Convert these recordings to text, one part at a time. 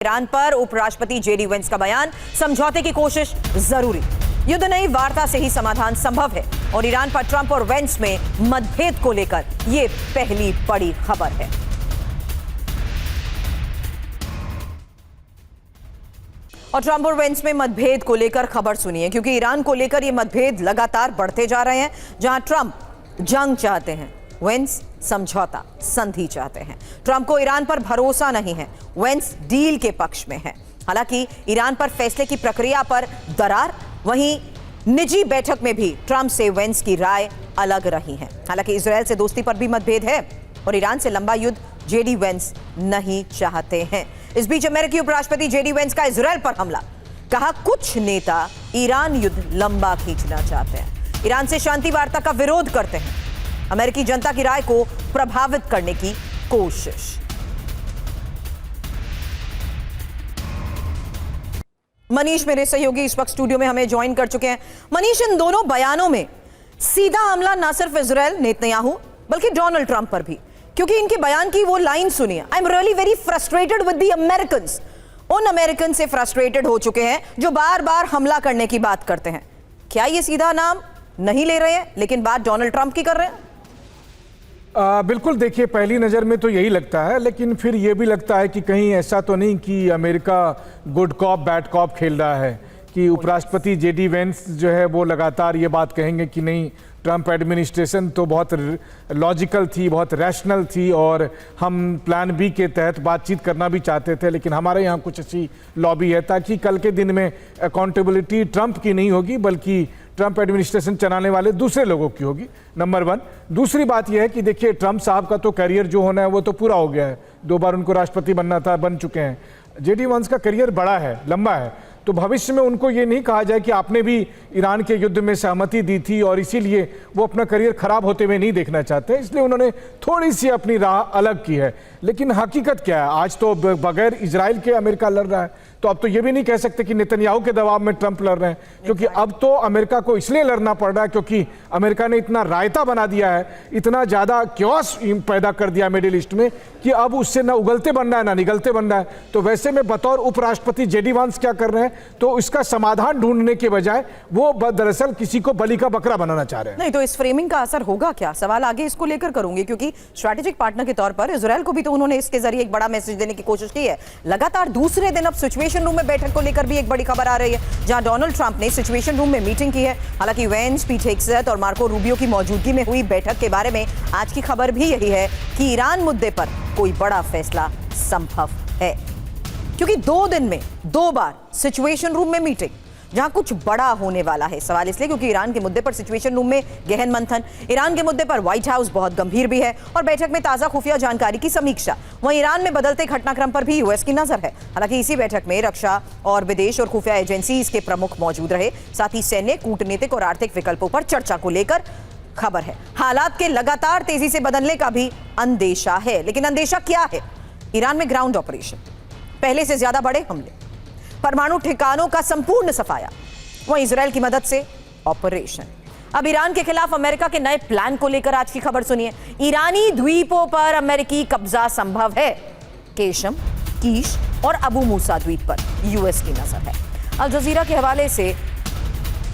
Iran पर उपराष्ट्रपति JD Vance का बयान, समझौते की कोशिश जरूरी, युद्ध नहीं वार्ता से ही समाधान संभव है। और ईरान पर ट्रंप और वेंस में मतभेद को लेकर यह पहली बड़ी खबर है। और ट्रंप और वेंस में मतभेद को लेकर खबर सुनिए, क्योंकि ईरान को लेकर ये मतभेद लगातार बढ़ते जा रहे हैं। जहां ट्रंप जंग चाहते हैं, वेंस समझौता संधि चाहते हैं। ट्रंप को ईरान पर भरोसा नहीं है, वेंस डील के पक्ष में है। हालांकि ईरान पर फैसले की प्रक्रिया पर दरार, वहीं निजी बैठक में भी ट्रंप से वेंस की राय अलग रही है। हालांकि इजरायल से दोस्ती पर भी मतभेद है और ईरान से लंबा युद्ध जेडी वेंस नहीं चाहते हैं। इस बीच अमेरिकी उपराष्ट्रपति जेडी वेंस का इजरायल पर हमला, कहा कुछ नेता ईरान युद्ध लंबा खींचना चाहते हैं, ईरान से शांति वार्ता का विरोध करते हैं, अमेरिकी जनता की राय को प्रभावित करने की कोशिश। मनीष मेरे सहयोगी इस वक्त स्टूडियो में हमें ज्वाइन कर चुके हैं। मनीष, इन दोनों बयानों में सीधा हमला ना सिर्फ इजरायल नेतन्याहू बल्कि डोनाल्ड ट्रंप पर भी, क्योंकि इनके बयान की वो लाइन सुनिए, I am really very frustrated with the Americans. उन अमेरिकन से फ्रस्ट्रेटेड हो चुके हैं जो बार बार हमला करने की बात करते हैं। क्या ये सीधा नाम नहीं ले रहे हैं लेकिन बात डोनाल्ड ट्रंप की कर रहे हैं? बिल्कुल, देखिए, पहली नज़र में तो यही लगता है, लेकिन फिर ये भी लगता है कि कहीं ऐसा तो नहीं कि America good cop bad cop खेल रहा है, कि उपराष्ट्रपति जेडी वेंस जो है वो लगातार ये बात कहेंगे कि नहीं, ट्रंप एडमिनिस्ट्रेशन तो बहुत लॉजिकल थी, बहुत रैशनल थी और हम प्लान बी के तहत बातचीत करना भी चाहते थे, लेकिन हमारे यहाँ कुछ ऐसी लॉबी है ताकि कल के दिन में अकाउंटेबिलिटी ट्रंप की नहीं होगी बल्कि ट्रंप एडमिनिस्ट्रेशन चलाने वाले दूसरे लोगों की होगी, नंबर वन। दूसरी बात यह है कि देखिए, ट्रंप साहब का तो करियर जो होना है वो तो पूरा हो गया है, 2 बार उनको राष्ट्रपति बनना था, बन चुके हैं। जेडी वेंस का करियर बड़ा है, लंबा है, तो भविष्य में उनको ये नहीं कहा जाए कि आपने भी ईरान के युद्ध में सहमति दी थी और इसीलिए वो अपना करियर खराब होते हुए नहीं देखना चाहते, इसलिए उन्होंने थोड़ी सी अपनी राह अलग की है। लेकिन हकीकत क्या है, आज तो बगैर इजराइल के अमेरिका लड़ रहा है, तो अब तो ये भी नहीं कह सकते कि नेतन्याहू के दबाव में ट्रंप लड़ रहे हैं, क्योंकि अब तो अमेरिका को इसलिए लड़ना पड़ रहा है क्योंकि अमेरिका ने इतना रायता बना दिया है, इतना ज़्यादा क्योस पैदा कर दिया मिडिल ईस्ट में कि अब उससे ना उगलते बनना है ना निगलते बनना है। तो वैसे में बतौर उपराष्ट्रपति जेडी वेंस क्या कर रहे हैं, तो इसका समाधान ढूंढने के बजाय वो दरअसल किसी को बलि का बकरा बनाना चाह रहे हैं। नहीं तो इस फ्रेमिंग का असर होगा क्या, सवाल आगे इसको लेकर करूंगी, क्योंकि स्ट्रैटेजिक पार्टनर के तौर पर इजरायल को भी तो उन्होंने इसके जरिए एक बड़ा मैसेज देने की कोशिश की है। लगातार दूसरे दिन अब सिचुएशन रूम में बैठक को लेकर भी एक बड़ी खबर आ रही है, जहां डोनाल्ड ट्रंप ने सिचुएशन रूम में मीटिंग की है। हालांकि वेंस, पीट हेग्सेथ और मार्को रूबियो की मौजूदगी में हुई बैठक के बारे में आज की खबर भी यही है कि ईरान मुद्दे पर कोई बड़ा फैसला संभव है, क्योंकि 2 दिन में 2 बार सिचुएशन रूम में मीटिंग, जहां कुछ बड़ा होने वाला है। सवाल इसलिए क्योंकि ईरान के मुद्दे पर सिचुएशन रूम में गहन मंथन, ईरान के मुद्दे पर व्हाइट हाउस बहुत गंभीर भी है और बैठक में ताजा खुफिया जानकारी की समीक्षा। वहीं ईरान में बदलते घटनाक्रम पर भी यूएस की नजर है। हालांकि इसी बैठक में रक्षा और विदेश और खुफिया एजेंसीज के प्रमुख मौजूद रहे, साथ ही सैन्य, कूटनीतिक और आर्थिक विकल्पों पर चर्चा को लेकर खबर है। हालात के लगातार तेजी से बदलने का भी अंदेशा है, लेकिन अंदेशा क्या है? ईरान में ग्राउंड ऑपरेशन, पहले से ज्यादा बड़े हमले, परमाणु ठिकानों का संपूर्ण सफाया, वहीं इजरायल की मदद से ऑपरेशन। अब ईरान के खिलाफ अमेरिका के नए प्लान को लेकर आज की खबर सुनिए। ईरानी द्वीपों पर अमेरिकी कब्जा संभव है, केशम, कीश और अबू मूसा द्वीप पर यूएस की नजर है। अल जजीरा के हवाले से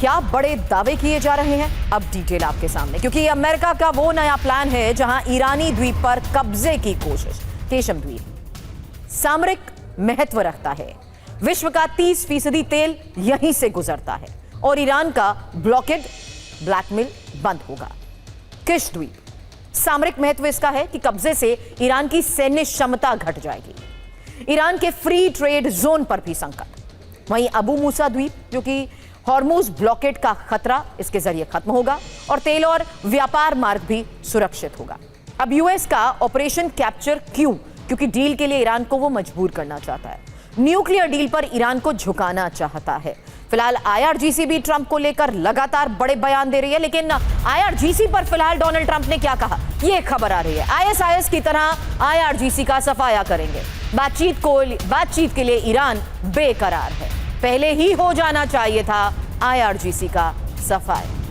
क्या बड़े दावे किए जा रहे हैं, अब डिटेल आपके सामने, क्योंकि अमेरिका का वो नया प्लान है जहां ईरानी द्वीप पर कब्जे की कोशिश। केशम द्वीप सामरिक महत्व रखता है, विश्व का 30% तेल यहीं से गुजरता है और ईरान का ब्लॉकेड, ब्लैकमेल बंद होगा। किश द्वीप सामरिक महत्व इसका है कि कब्जे से ईरान की सैन्य क्षमता घट जाएगी। ईरान के फ्री ट्रेड जोन पर भी संकट। वहीं अबू मूसा द्वीप, जो कि हॉर्मुज ब्लॉकेड का खतरा, इसके जरिए खत्म होगा और तेल और व्यापार मार्ग भी सुरक्षित होगा। अब यूएस का ऑपरेशन कैप्चर क्यों? क्योंकि डील के लिए ईरान को वो मजबूर करना चाहता है, न्यूक्लियर डील पर ईरान को झुकाना चाहता है। फिलहाल आईआरजीसी भी ट्रंप को लेकर लगातार बड़े बयान दे रही है, लेकिन आईआरजीसी पर फिलहाल डोनाल्ड ट्रंप ने क्या कहा, ये खबर आ रही है। आईएसआईएस की तरह आईआरजीसी का सफाया करेंगे। बातचीत के लिए ईरान बेकरार है, पहले ही हो जाना चाहिए था आईआरजीसी का सफाया।